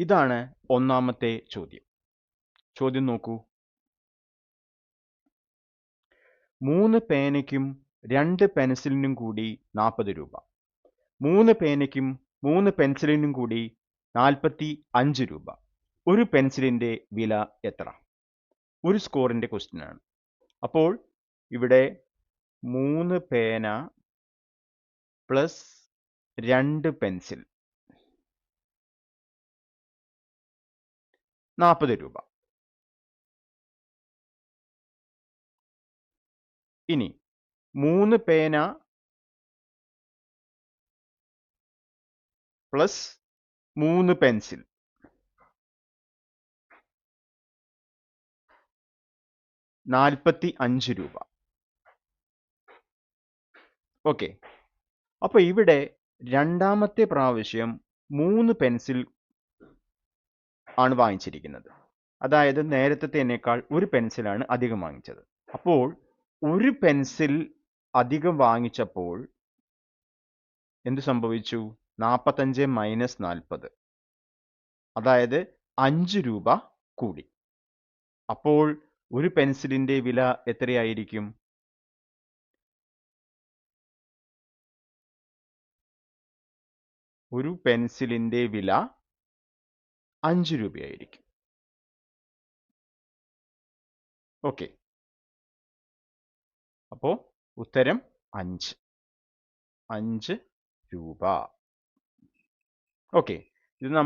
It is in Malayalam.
ഇതാണ് ഒന്നാമത്തെ ചോദ്യം. ചോദ്യം നോക്കൂ. 3 പേനയ്ക്കും 2 പെൻസിലിനും കൂടി 40 രൂപ. 3 പേനയ്ക്കും 3 പെൻസിലിനും കൂടി 45 രൂപ. ഒരു പെൻസിലിന്റെ വില എത്ര? ഒരു സ്കോറിന്റെ ക്വസ്റ്റ്യൻ ആണ്. അപ്പോൾ ഇവിടെ 3 പേന പ്ലസ് 2 പെൻസിൽ 40 രൂപ. ഇനി 3 പേന പ്ലസ് 3 പെൻസിൽ 45 രൂപ. ഓക്കെ, അപ്പോൾ ഇവിടെ രണ്ടാമത്തെ പ്രാവശ്യം 3 പെൻസിൽ ആണ് വാങ്ങിച്ചിരിക്കുന്നത്. അതായത് നേരത്തേനേക്കാൾ ഒരു പെൻസിലാണ് അധികം വാങ്ങിച്ചത്. അപ്പോൾ ഒരു പെൻസിൽ അധികം വാങ്ങിച്ചപ്പോൾ എന്ത് സംഭവിച്ചു? 45 മൈനസ് 40, അതായത് 5 രൂപ കൂടി. അപ്പോൾ ഒരു പെൻസിലിന്റെ വില എത്രയായിരിക്കും? ഒരു പെൻസിലിന്റെ വില 5 രൂപയായിരിക്കും. ഓക്കെ, അപ്പോൾ ഉത്തരം 5 രൂപ. ഓക്കെ, ഇത് നമ്മൾ